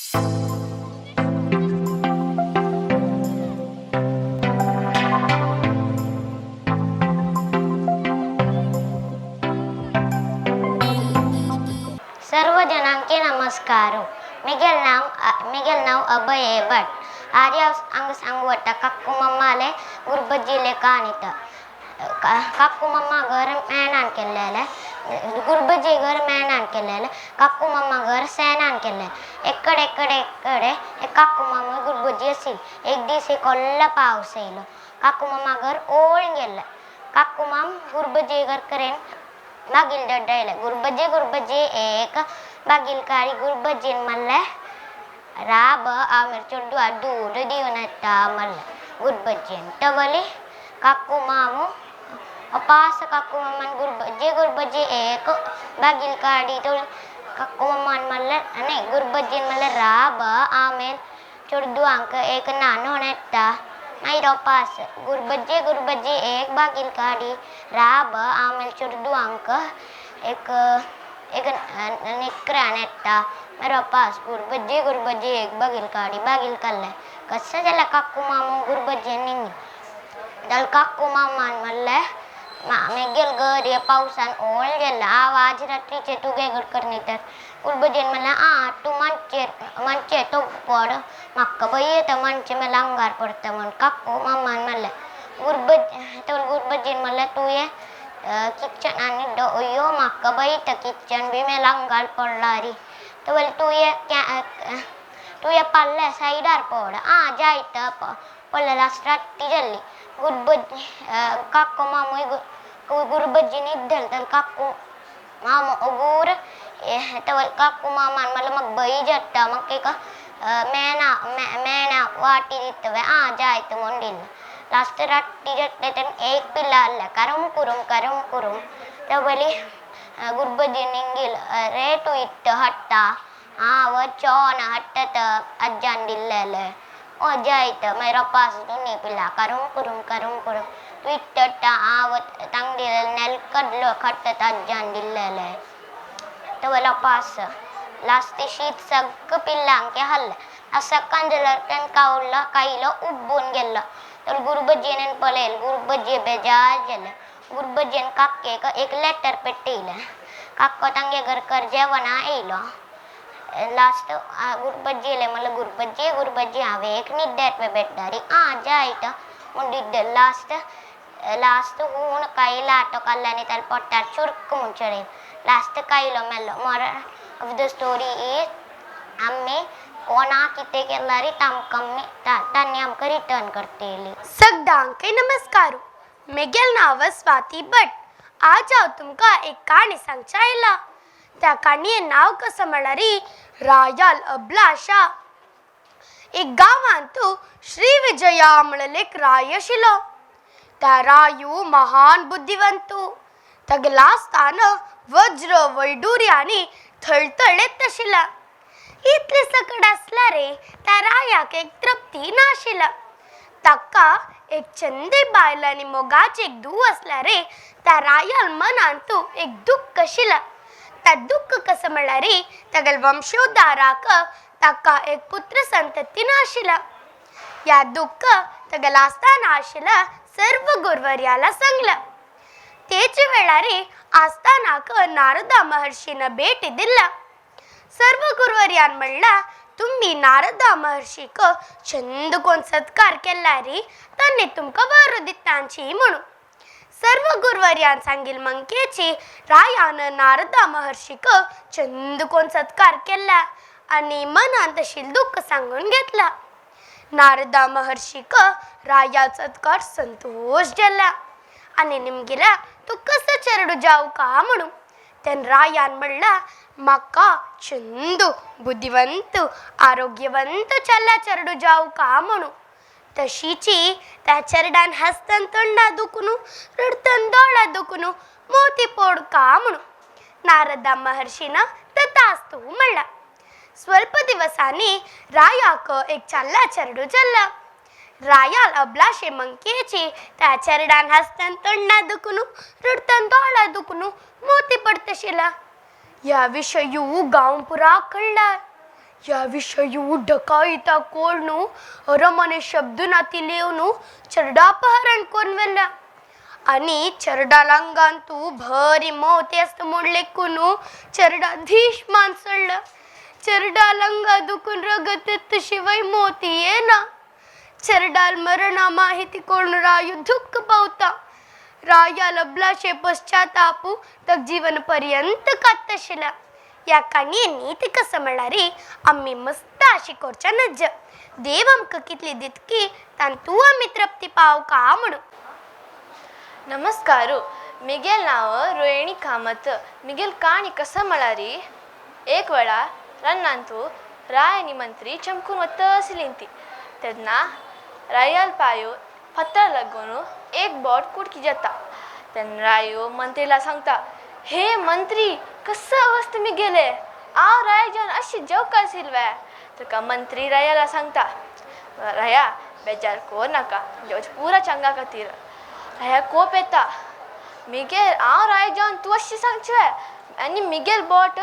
सर्व जनांके नमस्कार. मिगेल नाव अभय भट. आर्य अंग सांगवटा काकू मम्माले गुरबज्जीले कानित काकू मम्मा घर मैनान केलेले गुरबज्जी घर मैनान केलेले काकू मम्मा घर सैनान केले एकडे काकू मम्मा गुरबज्जी असेल एक दिवस कोल्ला पाऊस येलो काकू मम्मा घर ओळून गेलं काकू माम गुरबज्जी घर करेन बागिल दड्डायला गुरबज्जी एक बागिल काळी गुरबज्जी मल्ले राब आमिर चुड्डू दूध दीवनट्टा मल्ले गुरबज्जी टवली काकू मामू अपास काकू मम्मन गुरबज्जी एक बागिल काळी तो काकू मम्मन मल्ले नहीं गुरबज्जी मल्ले राब आमिर चुड्डू अंक एक नानो नेट्टा नहीं रोपास गुरबज्जी एक बागिल काळी राब आमिर चुड्डू अंक एक निकरा नेट्टा मेरा पास गुरबज्जी एक बागिल कल्ले कसं झालं काकू मामू गुरबज्जी निंगी दल काकू मामान मल्ले मेगेल घर ये पावसान ओळ गेला आवाज रात्रीचे तू गेगर करनी तर गुरबज्जी मला तू मंचे तो पड मक्का बाई तर मंचे मला अंगार पडतं म्हण काकू मामान मल्ले गुरबज्जी मला तू ये किचन आणि यो मक्का बाई तर किचन भी मला अंगार पडला री तो बोले तू ये पल्ले साइडार पड जायत पल्लेला स्ट्राटी जल्ली गुरबज्जी काकू मामू गुरबज्जी निद्धल तर काकू मामू उगूर तो काकू मामान मला मग बाई जट्टा मग एक मैना वाटी दितवे जायत मोंडिल लास्ट रट्टी जट्टे तन एक पिल्ला अल्ला करम कुरुम तो बोली गुरबज्जी निंगिल रे तू इट्ट हट्टा व चौन हट्टत अज्जान दिल्लेले ओ जायत मेरा पास दुनी पिल्ला करम कुरुम तू इट्टट्टा व तंगडिल नेल कडलो खट्टत अज्जान दिल्लेले तो वाला पास लास्ट शीत सग पिल्लांके हल्ले असं कंजलर कावला काईला उbbून गेलं तर गुरबज्जीने पळेल गुरबज्जी बेजार गेलं गुरबज्जीने काक्के एक लेटर पेट्टीलं काक्को तंगे घर कर जेवणा येलो लास्ट गुरबज्जीले मला गुरबज्जी हवे एक निड्डेट पे बेड्डारी जायत मुंडिद्द लास्ट हून काही लाटो कल्लानी त्याला पोट्टार चुरक मुंचडे लास्ट कायलो मेल्लो moral of the story is आम्ही कोणा किते केलारी तान्नी आमका रिटर्न करतेली. सगळ्यांके नमस्कार. मेगेल नाव स्वाती भट. आज हांव तुमका एक काणी सांगचा आयला. त्या काणयेन नाव कसं म्हळ्यारी रायल अभिलाषा. एक गांवांतू श्री विजया म्हणून एक राय आशिल्लो. त्या रायू महान बुद्धिवंतू. तागेला आसतना वज्र वैडूर्य आनी थळथळीत आशिल्ला. इतले सकट असला रे त्या रायाक एक तृप्ती नाशिल्ला. ताका एक चंदे बायल आनी मोगाचे एक धूव असला रे त्या रायाल मनांतू एक दुःख आशिल्ला. त्या दुःख कसं म्हळ्यार रे तागेल वंशोद्धाराक ताका एक पुत्र संतती नाशिल्ला. या दुःख तागेला आसतना आशिल्ला सर्व गुरुवर्याला सांगला. तेच वेळार आसतानाक नारदा महर्षीन भेट दिला. सर्व गुरुवर्यान म्हणला तुम्ही नारदा महर्षीक चंद कोण सत्कार केला रे तांणी तुमका वर दितांची म्हणून. सर्व गुरुवर्यान सांगिल मंकेची रायान नारदा महर्षीक चंद कोण सत्कार केला आणि मनांत आशिल्लें दुःख सांगून घेतला. नारदा महर्षीक राया सत्कार संतोष जाला आणि निमगेला तू कसं चरडू जाऊ का म्हणून. तेन रायान म्हणला म्हाका चंदू बुद्धिवंत आरोग्यवंत चल्ला चरडू जाऊ का म्हणून. तशीची त्या चरडान हस्तन तोंडा दुखून रडतन दोळा दुखून मोती पोड का म्हणून. नारदा महर्षीन तथास्तु म्हणला. स्वल्प दिवसांनी रायाक एक चल्ला चरडू चल्ला. रायाल अभिलाषे मंकेची त्या चरडान हस्तन तोंडा दुखून रडतन दोळा दुखून मोती पडतशिला. या विषयू गांव पुरा कळला. याविषयी डकाईता कोळनू अरमने शब्दुनाती लेवनू चरडापहरण कोणवेल्या आणि चरडालांगांतू भरी मोते असत मोडलेकूनू चरडा धीश मानसळलं चरडालंगा दुखून रगत शिवाय मोती ये ना चरडाल मरणा माहिती कोण रायू दुःख पावता रायाला ब्लाशे पश्चातापू तक जीवन पर्यंत कातशिला या काणयेनी ते कसं म्हणणारी आम्ही मस्त अशी कोरच्या नज्ज देव आमक कितली दितकी तान तू आम्ही तृप्ती पाव का म्हणू नमस्कारू मिगेल नाव रोहिणी कामत मिगेल काणी कसं म्हळारी एक वेळा रन्नांतू रायनी मंत्री चमकून वत्त असलींती तेन्ना रायल पायो पत्तर लगून एक बोट कुडकी जाता तेन्ना रायो मंत्रीला सांगता हे मंत्री कसं अवस्थ मी गेले हांव रायजन अशी जेवका सिल्वॅ तुका मंत्री रायाला सांगता राया बेजार कोर नाका जेवच पुरा चंगा खातीर राया कोप येता मिगेल हांव रायजन तूं अशी सांगचें आनी मिगेल बोट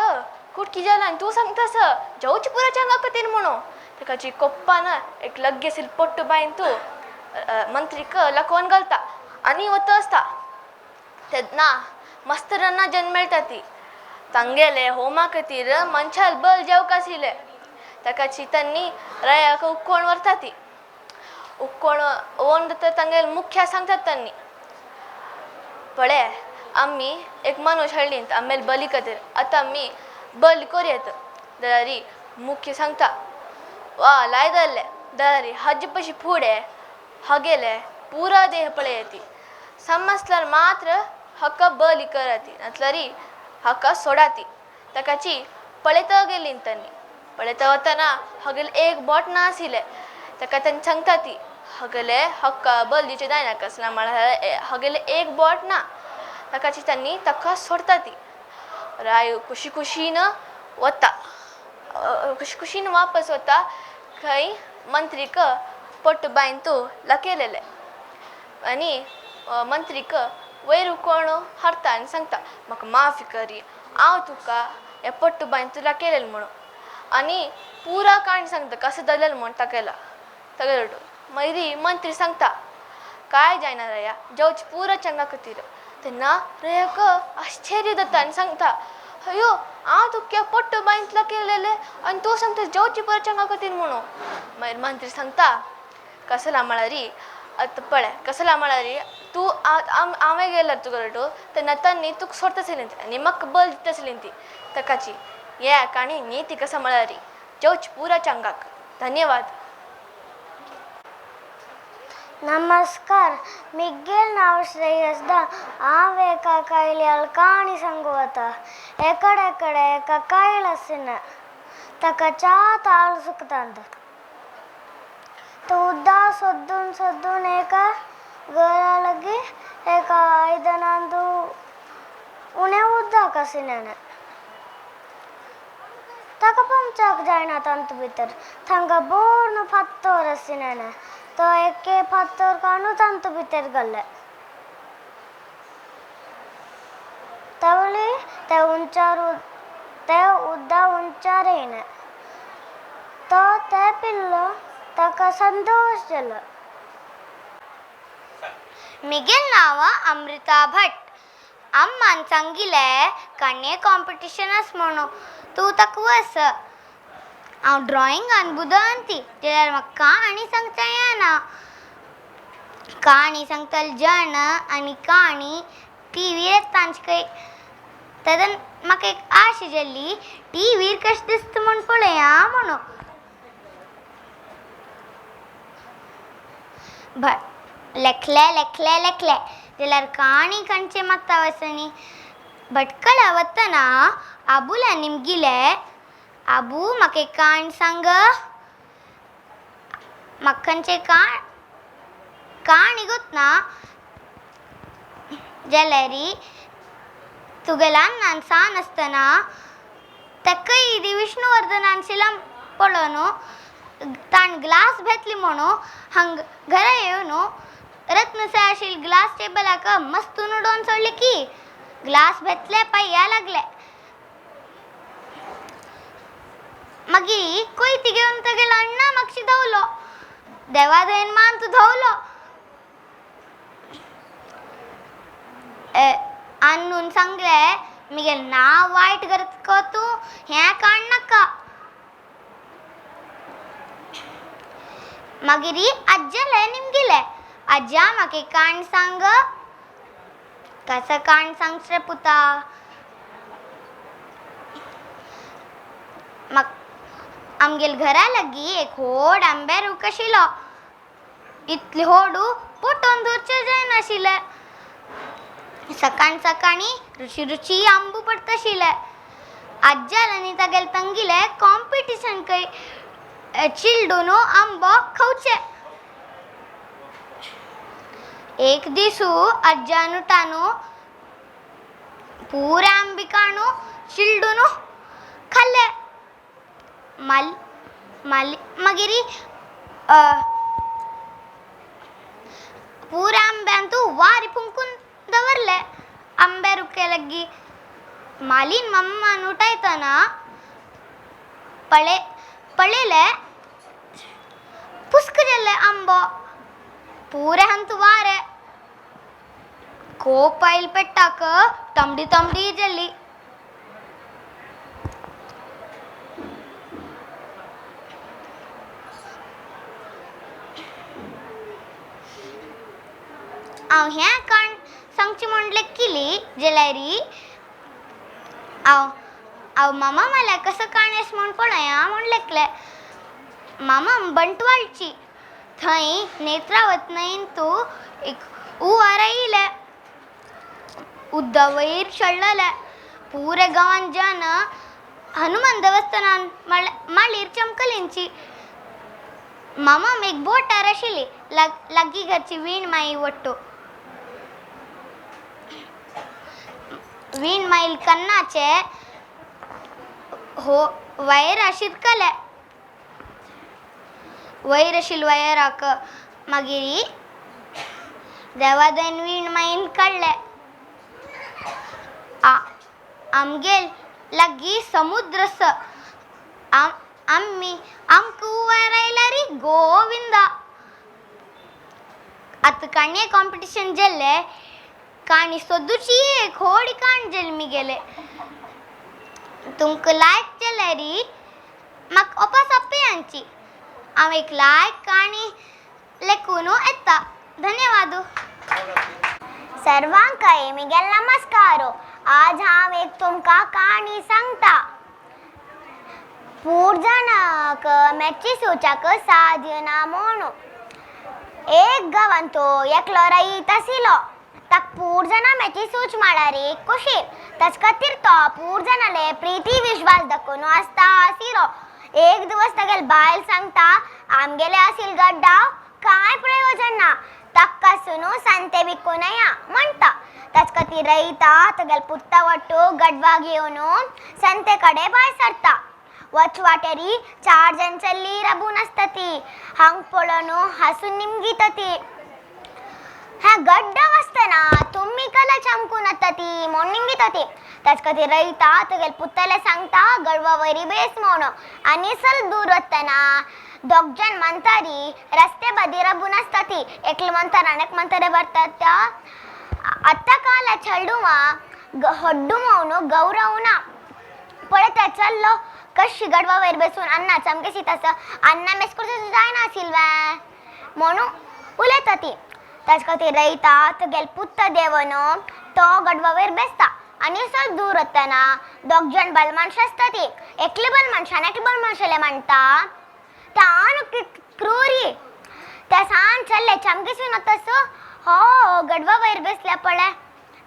कुडकी जाला आनी तूं सांगतास जेवची पुरा चंगा खातीर म्हणून ताकाची कोप्पान एक लगेसील पोट्ट बायन तूं मंत्रीक लकोन घालता आनी वत आसता तेन्ना मस्त रन्ना जन्म मेळटा ती तांगेले होमा खातीर मनशाल बल जेवका आशिल्ले ताकाची तांणी रायाक उक्कोण व्हरता ती उक्कोण ओन तर तांगेले मुख्य सांगतात तांणी पळे आमी एक मनुष हाडलींत आमेल बली खातीर आतां आमी बली कोरयेत दलारी मुख्य सांगता वा लाय धरले दलारी हज पशी फुडें हगेले पुरा देह पळयती समजल्यार मात्र हक्का बली कराती नातलारी हक्का सोडाती ताकाची पळयता गेलीं तांणी पळयता वतना हगेले एक बोट ना आशिल्लें ताका तांणी सांगता ती हगेले हक्का बलीचे जायनाका असला म्हळ्यार हगेले एक बोट ना ताकाची तांणी ताका सोडता ती राय खुशी खुशीन वता खुशी खुशीन वापस वता खंय मंत्रीक पोट्ट बायन तूं लकेलेले आनी मंत्रीक वयर कोण हाडटा आनी सांगता म्हाका माफी करी हांव तुका हे पोट्ट बायन तूं लकेलेलें म्हणून आनी पुरा काणी सांगता कसं जालेलें म्हूण ताकेला तागेलो मागीर मंत्री सांगता काय जायना राया जेवची पुरा चंगा खातीर तेन्ना रायाक आश्चर्य जाता आनी सांगता अयो हांव तुका पोट्ट बायन लकेलेलें आनी तूं सांगता जेवची पुरा चंगा खातीर म्हणून मागीर मंत्री सांगता कसला म्हळ्यारी आतां पळय कसला म्हळ्यारी तूं हांवें गेल्यार तुका तेन्ना तांणी तुका सोडता आशिल्लीं आनी म्हाका बल दिता आशिल्लीं ती ताकाची ह्या काणयेनी ती कसं म्हळ्यारी जेवची पुरा चंगाक धन्यवाद नमस्कार मिगेल नाव श्रेयसदा हांव एका कायल्याल काणी सांगू वता एकडे एका कायल आसिना ताका च्या ताळ सुकतांत तो उद्दा सोदून सोदून एका घरा लगी एका आयदनांतू उणें उदक आशिल्लें ताका पंचाक जायना तांतू भितर थांगा बोर्न फात्तर आशिल्लें तो एके फात्तर काणू तांतू भितर घाल्ले तवली ते उद्दा उंचार येयना तो ते पिल्लो ताका संतोष जालो मिगेल नाव अमृता भट अम्मान सांगिल्लें काणये कॉम्पिटिशन आस म्हणून तूं ताका वच हांव ड्रॉइंगान बुदवंती जाल्यार म्हाका काणी सांगता येना काणी सांगतले जण आनी काणी टीव्हीर तांचे खंय तेदन म्हाका एक आश जाल्ली टीव्हीर कशें दिसता म्हूण पळया म्हणून लेखले जाल्यार काणी खंयचे मागता वचनी भटकळा वतना आबूला निमगिले आबू म्हाका एक काण सांग म्हाका खंयचे काणी गोतना जाल्यार तुगेलान सान आसतना ताका इदी विष्णुवर्धनान शिलां पळोवन ताण ग्लास घेतली म्हणून हांग घरा येवन रत्नसाय आशिल्ले ग्लास टेबलाक मस्तून उडोवन सोडले की ग्लास घेतले पांया लागले मागीर कोयती घेवन तेगेलो अण्णा म्हाका धांवलो देवा दयेन मान तूं धांवलो अन्नून सांगलें मिगे नांव वायट करता तूं हें काण नाका मागीर अज्जालें निमगेलें अज्जा म्हाका एक काण सांग कसं काण सांगच रे पुता आमगेल घरा लागीं एक व्हड आंबे रूख आशिल्लो इतले व्हडू पोटोन धरचें जायनाशिल्लें सकाळ सकाळी रुची रुची आंबू पडता आशिल्ले अज्जालांनी तागेले तंगिले कॉम्पिटिशन चिल्डून आंबो खावचे एक दिसू अज्जानु टानू पूरे आंबे काणू चिल्डून खाल्ले मागीर पूरे आंब्यान तू वारी फुंकून दवरले आंबे रुखे लग्गी मालीन मम्मान उठायतना पळेले पुस्क जल्ले आंबो पूरे हंतु वारे कोपैल पेट्टाक तमडी तमडी जल्ली हांव हें काण सांगची म्हणलें केली जाल्यार हांव मामा मला कसं काणेस म्हण पळया म्हण लेखलें मामा बंटवाळची थंय नेत्रावत न्हंयेन तूं एक हुंवार येयलें उद्दा वयर चडलेले पुरे गांवांत जन हनुमान देवस्थानान माळीर चमकलेंची मामा एक बोटार आशिल्ली लागीं घरची वीण माई वट्टू वीण माईल कन्नाचे हो वयर आशिरकले वयर आशिल्ल वयराक मागीर देवादयन वीण माईन काडले आमगेल लागीं समुद्र आमकां वयर आयला री गोविंदा आतां काणये कॉम्पिटिशन जाल्ले काणी सोदूची एक व्हडी काण जल्मी गेले तुमकां लायक जाल्यार म्हाका ओपास आपयांची हांव एक लायक काणी लेखून येता धन्यवाद सर्वांक मिगेल नमस्कारो आज हांव एक तुमकां काणी सांगता पूर जाणाक मॅची सोचाक साध्य ना म्हणून एक गांवांत तो एकलो राईत आशिल्लो ताका पूर जाणां मॅची सोच म्हळ्यार एक खोशी ताचे खातीर तो पूर जाणाले प्रिती विश्वास दाखोवन आसता आशिल्लो एक दिवस तागेल बायल सांगता आमगेले आशिल्ल गड्डाव कांय प्रयोजन ना ताका कासून सांते विकून या म्हणटा ताचे खातीर रयता तागेल पुत्ता वट्टू गडवा घेवन सांते कडेन भायर सरता वचवाटेरी 4 जण चल्ली राबून आसता ती हांग पळोवन हांसून निमगीता ती ह्या गड्डा आसतना तुम्ही कला चमकून येता ती म्हूण निमगीता ती ताचे खातीर रयता तागेल पुत्तले सांगता गडवा वयरी बेस म्हूण आनी सल दूर वतना 2 जण मंतारी रस्ते बदी राबून आसता ती एकले मंतर आनी एक मंतरे भरतात त्या आत्ता काला चेडूवा हड्डू म्हूण गौरव ना पळयता चल्लो कशी गडवा वयर बसून अन्ना चमकेशी तसं अन्ना मेस करचें जायना आशिल्लें म्हणून उलयता ती ताचे खातीर रयता तुगेल पुत्त देवन तो गडवा वयर बेसता आनी चड दूर वतना 2 जण बल मनशां आसता ती एकले बल मनशान एकले बल मनशाले म्हणटा तान क्रूरी त्या सान चल्ले चमकेसून तस हो गडवा वयर बेसल्या पळय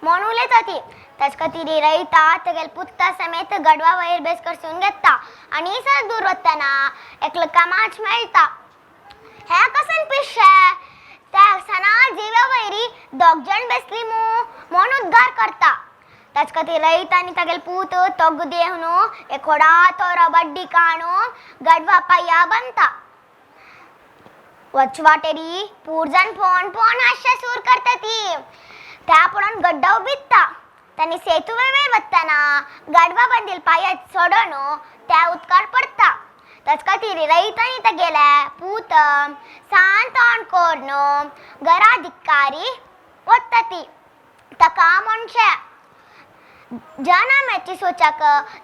म्हूण उलयता ती ताचे खातीर रयता तेगेल पुत्ता समेत गडवा वयर बेस करसून घेता आनी चड दूर वतना एकलो कामाच मेळटा हे कसन पिशे त्या सना जिव्या वयरी 2 जण बेसली म्हूण उद्गार करता ताचे खातीर रयता आनी तागेल पूत तोग देवन एक व्हडा तोरो बड्डी काणू गडवा पाया बांदता वचवाटेरी पूर जाण पोवन हास्य सूर करता ती त्या पळोवन गड्डा उबित्ता तांणी सेतुवे वयर वतना गडवा बांदील पाया सोडोन त्या उदकार पडटा तचका तिरी रैतनी तगेले पूत सांत कोर्नो घराधिकारी ಒತ್ತತಿ ತಕ ಮನುಷ್ಯ ಜನ ಮೆಚ್ಚಿಸೋಚಕ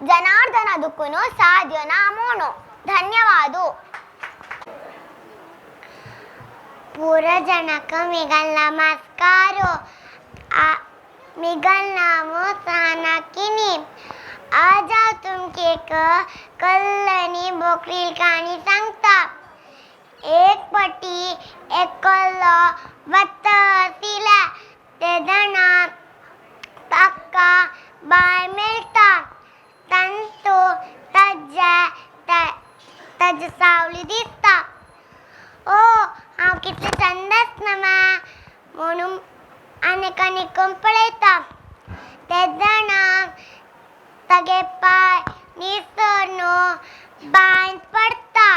ಜನಾರ್ದನ ದುಃಖನು ಸಾಧ್ಯ ನಾಮೋನು ಧನ್ಯವಾದ पूरा जनक मिगल नमस्कारो मिगल नामो साना किनी आ जाओ तुम के कल्लनी बोकरील कहानी सांगता एक पटी एक कल्लो वत्त सिला ते दना तक्का बाय मिळता तंतु तज सावली दिसता ओ हांव कितले चंदस नमा म्हणून अनेकांनी कंपळयता ते जाणा तगे पाय निसर्नो बांद पडता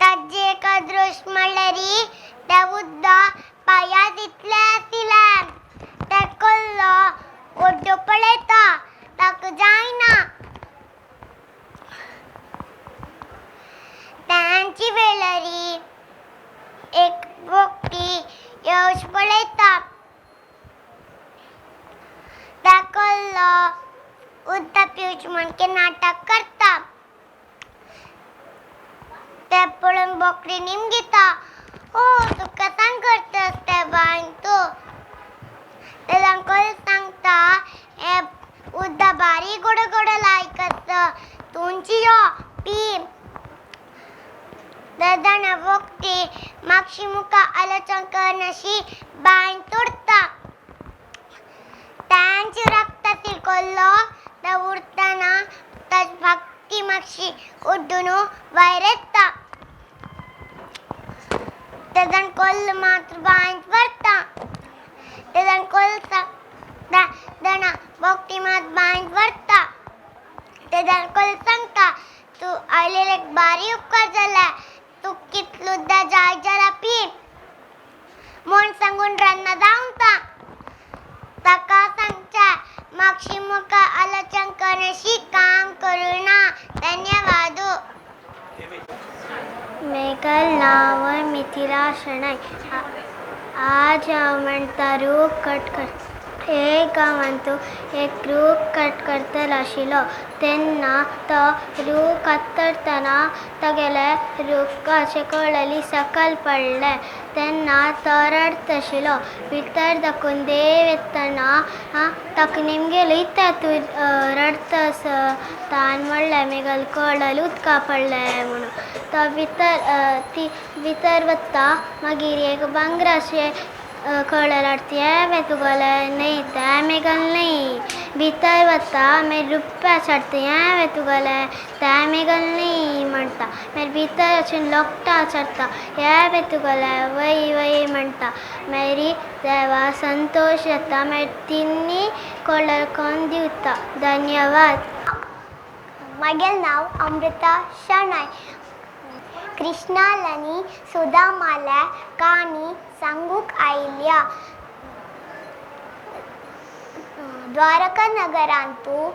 ताजे एका दृश्य म्हणल्यारी ते उद्दा पाया तितले आशिल्ले ते कल्लो ओड्डो पळयता ताका जायना त्यांची वेळरी एक व्यक्ती यश पळयता त्या कल्लो उद्दा पिवच म्हण के नाटक करता ते पळोवन बोकडी निमगीता ओ तू कसांग करतस ते बायन तू तेला कल सांगता हे उद्दा बारी गोड गोड लायकत तुमची यो पी दादाना वक्ती मागशी मुका आलोचन करण्याशी बाण तोडता त्यांची रक्तातील कल्लो त्या उरताना त्या भक्ती मागशी उड्डून वैरेत्ता तेजन कल्ल मात्र बाण वरता तेजन कल दना भक्ती मात बाण वरता तेजन कल सांगता तू आयलेले बारी उपकार जाला तू कितलुद्दा जाय जाला पी म्हण सांगून रन्ना जावंता ताका सांगचा मागशी मुका आलोचन करण्याशी काम करूना धन्यवाद मेघल नाव मिथिला शनाय आज हांव म्हणटा रूख कट कर एक गांवांतू एक रूख कट करतलो आशिल्लो तेन्ना तो रूख कातरतना तागेले रूखाचे कळली सकयल पडले तेन्ना तो रडत आशिल्लो भितर दाखोवन देव येतना ताका निमगेलो इत्या तूं रडतस तान म्हणलें मेगल कळल उदका पडलें म्हणून तो भितर वता मागीर एक भांगराचें कळल आरती हे तुगेले न्हय तें मेगल न्हय भितर वता मागीर रुप्या चडता हे तुगेले तें मेगल न्हय म्हणटा मागीर भितर वचून लोकटा चडता हे तुगेले वय वय म्हणटा मागीर देवा संतोश जाता मागीर तिनी कळल कोण दिवता धन्यवाद म्हजें नांव अमृता शनाय कृष्णालानी सुदामाला काणी सांगूक आयल्या द्वारका नगरांतू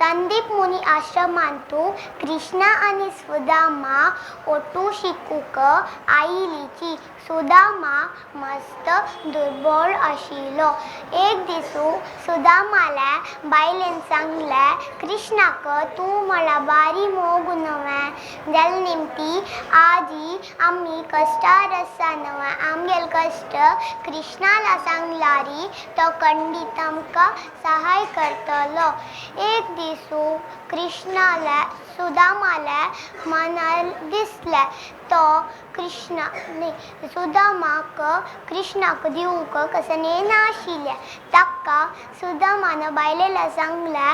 संदीप मुनी आश्रमांतू कृष्णा आनी सुदामा ओटू शिकूक आयिल्लीची सुदामा मस्त दुर्बळ आशिल्लो एक दिसू सुदामाला बायलेन सांगले कृष्णाक तूं मला बारी मोग नवें जाल निमती आजी आमी कश्टार आसा नवें आमगेल कश्ट कृष्णाला सांगल्यारी तो खंडीत आमकां सहाय करतलो एक दिसू कृष्णाला सुदामाला मनार दिसले तो सुदामाक कृष्णाक दिवूंक कसने नाशिल्ले ताका सुदामान बायलेला सांगले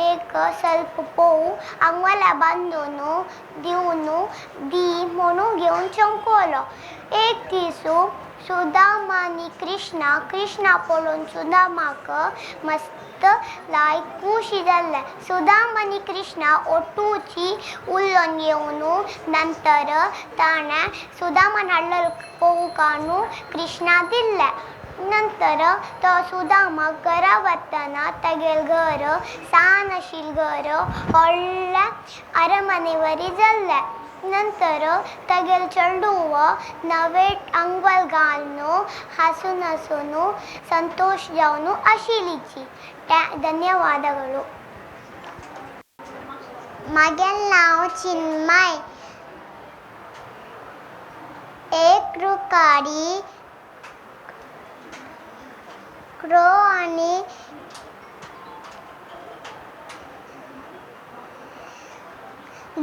एक स्वल्प पोव आंगवाला बांदून दिवन दी म्हणून घेवन चंकोलो एक दिसू सुदामानी कृष्णा पळोवन सुदामाक मस्त लायक खुशी जाल्ले सुदामानी कृष्णा ओटूची उलोवन घेवन नंतर ताणें सुदामान हाडलेलो पोव काडून कृष्णा दिल्ले नंतर तो सुदामा घरा वतना तेगेल घर सान आशिल्लें घर व्हडलें अरमनेवरी जाल्ले. नंतर तेगेल चेडूव नवेट अंगवल घालून हसून हसून संतोष जावन आशिल्लीची. ಧನ್ಯವಾದಗಳು. मागेल नाव चिन्मय. एक रुकारी क्रो आणि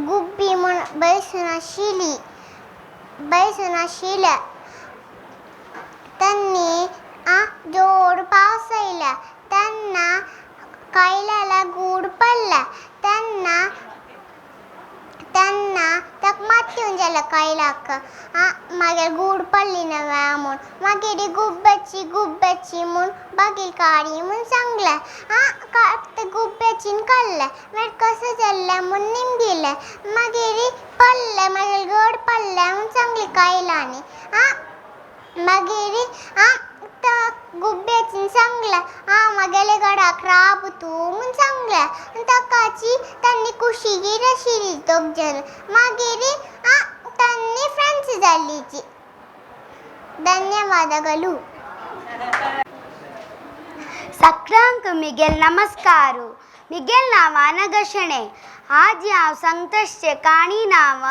गुब्बी म्हूण बैसून आशिल्ले. त्यांनी जोर पावस आयला. त्यांना कायल्याला गूड पडला. त्यांना ताका मात येवन जाल्या कायलाक. मागीर गूड पडली नव्या म्हूण. मागीर गुब्ब्याची म्हूण बागील काडी म्हूण सांगलें. ते गुब्ब्याचीन काडलें. मागीर कशें जाल्लें म्हूण निमगिलें. मागीर पडलें. मागीर गड पडलें म्हूण सांगली कायलांनी. मागीर गुब्ब्याचीन सांगलें मागेले गडाक राब तूं म्हूण सांगलें. ताकाची त्यांनी कुशीगीर आशिल्ली दोग जन. मागीर त्यांनी फ्रेंड्स जाल्लीची. ಧನ್ಯವಾದಗಳು. सगळ्यांक मिगेल नमस्कारू. मिगेल नांवान घशणे. आज हांव सांगतशें काणी नांव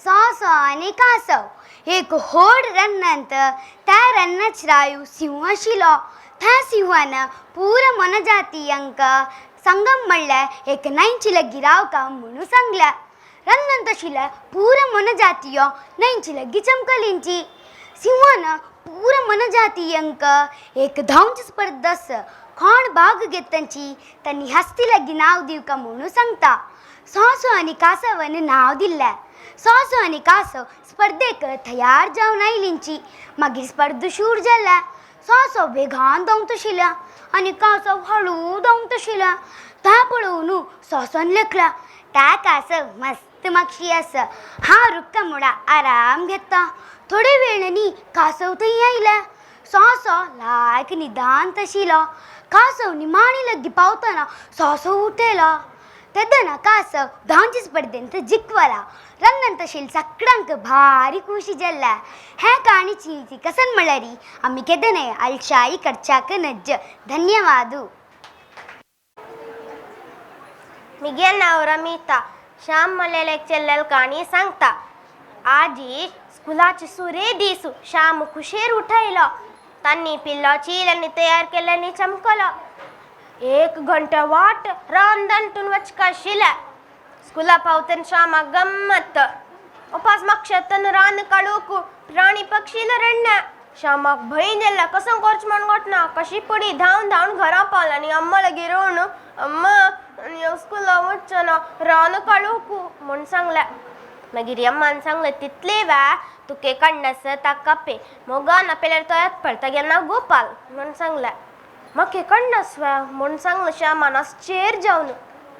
सोंसो आनी कासव. एक व्हड रन्नांत त्या रन्नाच रायू सिंह आशिल्लो. त्या सिंहान पुरो मनजातीयांक संगम म्हणल्यार एक न्हंयची गिरावका म्हणून सांगल्या. रन्नांत आशिल्ल्या पुरो मनजातीयो न्हंयची लगी चमकलींची. सिंहान पुरो मनजातीयांक एक धांवची स्पर्धा कोण भाग घेतांची त्यांनी हस्ती लगी नाव दिवका म्हणून सांगता. सोंसो आनी कासवान नाव दिल्लें. सोंसो आनी कासव स्पर्धेक तयार जावन आयलींची. मागीर स्पर्धा सुरू जाल्या. सोंसो वेगान धांवत आशिल्लो आनी कासव हळू धांवत आशिल्लो. ता पळोवन सोंसोन लेखला, ता कासव मस्त मागशी आसा. हांव रुक्का मुळा आराम घेता. थोडे वेळांनी कासव थंय आयला. सोंसो लायक निदांत आशिल्लो. कासव निमाणी लगी पावतना सोंसो उठयलो. तेदना कासव धांवचे स्पर्धेंत जिखवला. रन्नांत आशिल्ल्या सगळ्यांक भारी खुशी जाल्ल्या. हे काणीची कसन म्हळ्यारी आमी केदनय अलशाई करच्याक नज. धन्यवाद. मिगेल नाव रमिता. श्याम मलेले चेल्लेल काणी सांगता. आजी स्कुलाचे सुरे दीस श्याम खुशेर उठयलो. तांणी पिल्लो चिल्यांनी तयार केल्यांनी चमकलो. 1 घंटा वाट रान दांटून वचका आशिल्लें. स्कुला पावतना श्यामाक गम्मत. उपास म्हाका रान काडूंक प्राणी पक्षीला रडना. श्यामाक भंय जाल्ला. कसो करचें म्हूण गोठना. कशी पडी धांवन घरा पावला आनी अम्मा लागीं रोवन अम्मा आनी हांव स्कुला वचना रान काडूंक म्हूण सांगलें. मागीर अम्मान सांगलें तितले वेळ तुके कण्णस ताका पे मोगान पेल्यार तो येत पडटा गेलें नांव गोपाल म्हूण सांगलें. म्हाके कण्णस म्हूण सांगलें श्यामान आश्चर्य जावन.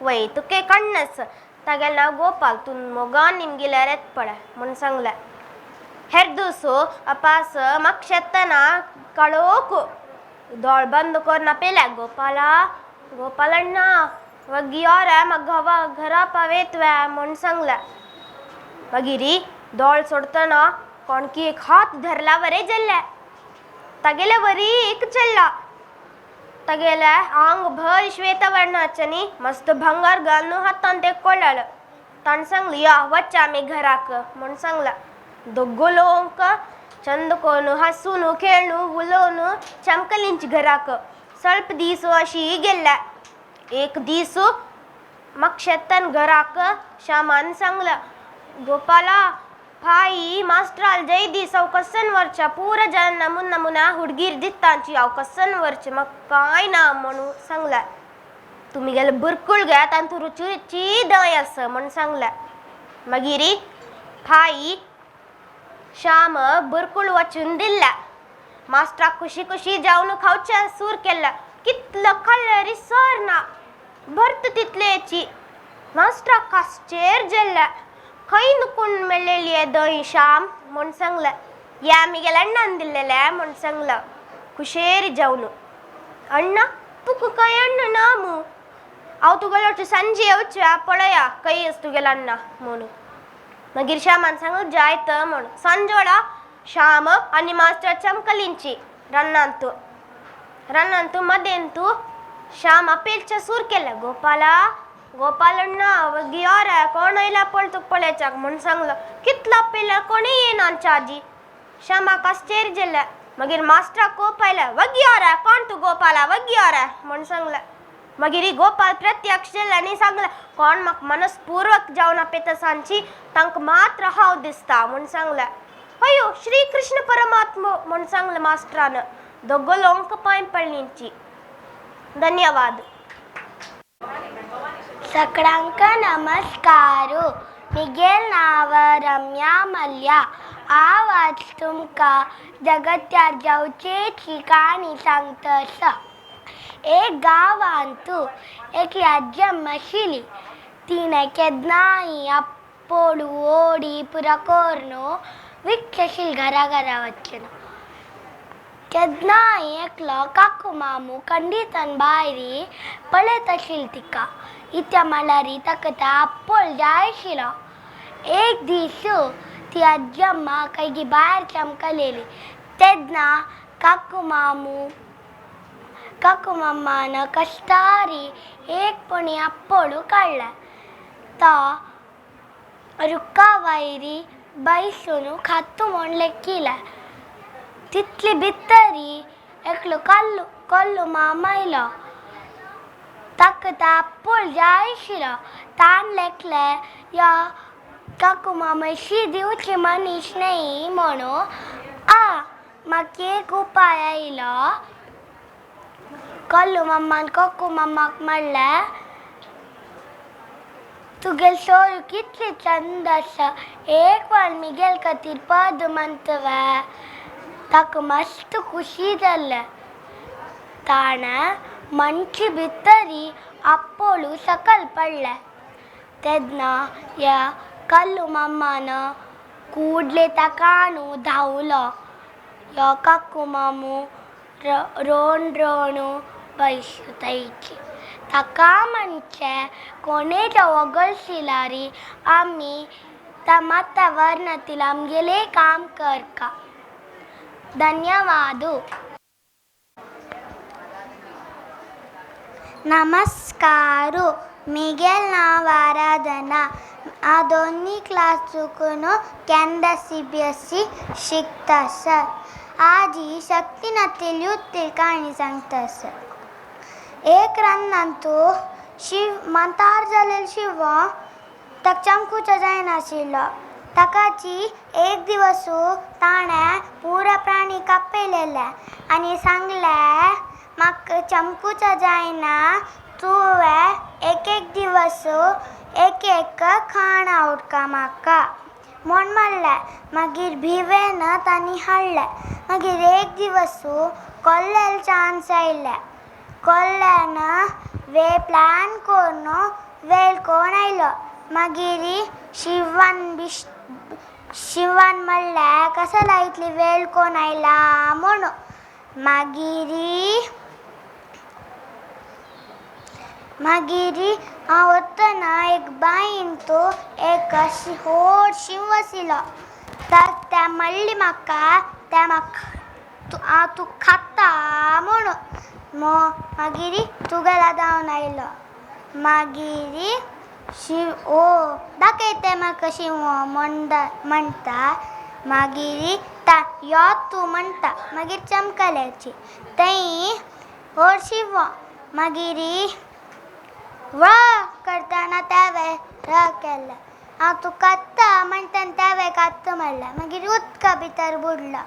वय तुके कण्णस तागेलें नांव गोपाल तूं मोगान निमगेल्यार येत पडे म्हूण सांगलें. हेर दीस अपास म्हाका शेताना काडोक दोळ बंद करना पेल्या गोपाल अण्णा वगी और म्हाका घरा पावयत म्हूण सांगलें. मागीर दोळ सोडतना कोणकी एक हात धरला वरे जाल्ले. तागेले वरी एक चल्ला. तागेले आंग भर श्वेत वर्णाचें मस्त भंगार घालून हातान ते कोळ्ळाळ. ताणें सांगलें या वच आमी घराक म्हूण सांगलें. दोगो लोक चंद कोन हसून खेळून उलोवन चमकलींची घराक. स्वल्प दीस अशी गेल्ले. एक दीस म्हाका शेतान घराक श्यामान सांगलें गोपाला भाई मास्टराल जय दीस हांव कसन व्हरचें. पुरो जन नमुना हुडगीर दितांची हांव कसन व्हरचें म्हाका कांय ना म्हणून सांगलें. तुमी गेले बुरकुळ घेत आनी तूं रुची दय आसा म्हूण सांगलें. मागीर भाई श्याम बुरकुळ वचून दिल्लें. मास्टराक खुशी जावन खावचें सूर केल्लें. कितलो खाल्ल्यार सर ना. भरत तितलेची. मास्टराक आश्चर्य जाल्लें. खंय नुकून मेळ्ळेली दय श्याम म्हूण सांगलें. या आमगेले अण्णान दिल्लेलें म्हूण सांगलें खुशेर जावन. अण्णा तुका कांय अण्ण ना मू. हांव तुगेलो संजे येवच्या पळया कैस तुगेलांना म्हणून मागीर श्यामान सांगू जायत म्हण संजोळा श्याम आनी मास्टर चमकलींची रन्नंतू मदेंतू श्याम अपेलच्या सूर केलं गोपालण्णा गियोर कोण येयला पळ तू पळयच्याक म्हण सांगलो कितलो अपेल कोणी येना आमच्या आजी श्यामाक आश्चर्य जालें मागीर मास्टराक कोप आयलें वगियोर कोण तू गोपाला वगियोर म्हण सांगलें मागीर ही गोपाल प्रत्यक्ष जालें आनी सांगलें कोण म्हाका मनस्पूर्वक जावन आपयता सांची तांकां मात्र हांव दिसता म्हण सांगलें अयो श्री कृष्ण परमात्मा म्हण सांगलें मास्टरान दोगोलोंक पांय पडलींची धन्यवाद सगळ्यांक नमस्कारू मिगेल नांव रम्या मल्ल्या हांव आज तुमकां जगत्यार जावचेची काणी सांगतस एक गांवांतू एक राज्यम आशिल्ली तिणें केन्नाय आपोडू ओडी पुरा कोरनो विकतशील घरा वचचें केन्नाय एकलो काकू मामू खंडितन भायरी पळयत आशिल्ली तिका इत्या म्हणल्यार ताका तो आपोळ जाय आशिल्लो एक दीस ती आजी अम्मा खंय भायर चमकलेली तेन्ना काकू मामान कश्टारी एक पणी आपोळू काडलें तो रुक्का वयरी बैसून खातू म्हूण लेखिलें तितली भितरी एकलो कोल्लू माम आयलो ताका तो आपोळ जाय आशिल्लो ताण लेखलें या काकू मामा शी दिवची मनीस न्ही म्हणून म्हाका एक उपाय आयलो कोल्लू मामान काकू मामाक म्हणलें तुगेल सोरू कितली चंद आसा एक वळ मिगेल खातीर पद म्हणतवे ताका मस्त खुशी जालें ताणें मनची भितरी आपोळू सकल पडलें तेन्ना ह्या कल्लू मामान कूडले ताका आणू धांवलो ह्यो काकू मामू रोवन बैसू थंयची ताका म्हणचें कोणेच्या वगळशिलारी आमी त्या वर्णातील आमगेले काम करका धन्यवाद नमस्कारू मिगेल नांव आराधना हांव 2वी क्लास चुकून केन्ना CBSE शिकता सर आज ही शक्तीनातील युद्धील काणी सांगता सर एक रानांतू मंतार जालेलो शिव ताका चमकूचो जायनाशिल्लो ताकाची एक दिवस ताणें पुरा प्राणी कापयलेले आनी सांगलें म्हाका चमकूचो जायना तुवें एक दिवस एक खाणा उडका म्हाका म्हूण म्हणलें मागीर भिवेन तांणी हाडलें मागीर एक दिवस कोल्लेल चान्स आयलें कोल्ल्यान प्लॅन करून वेळकोन आयलो मागीर शिवान म्हणलें कशें इतली वेळकोन आयला म्हणून मागीर हांव वतना एक बाईन तो एक व्हड शिव आशिल्लो त्या म्हणली म्हाका हांव तूं खाता म्हणून मागीर तुगेला धांवन आयलो मागीर दाखयते म्हाका शिव म्हणटा मागीर यो तूं म्हणटा मागीर चमकल्याची थंय व्हड शिव मागीर वा करतना तेवे केलें हांव तूं काडटा म्हणटा तेवे काडटा म्हणलें मागीर उदका भितर बुडलो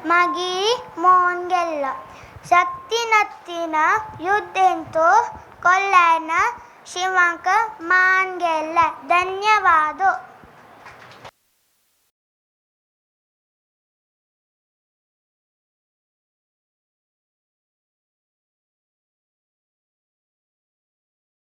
मागीर मोहन गेल्लो शक्तीनातीन युद्धेन तो कोल्ल्यान शिवांक मान गेल्लें धन्यवाद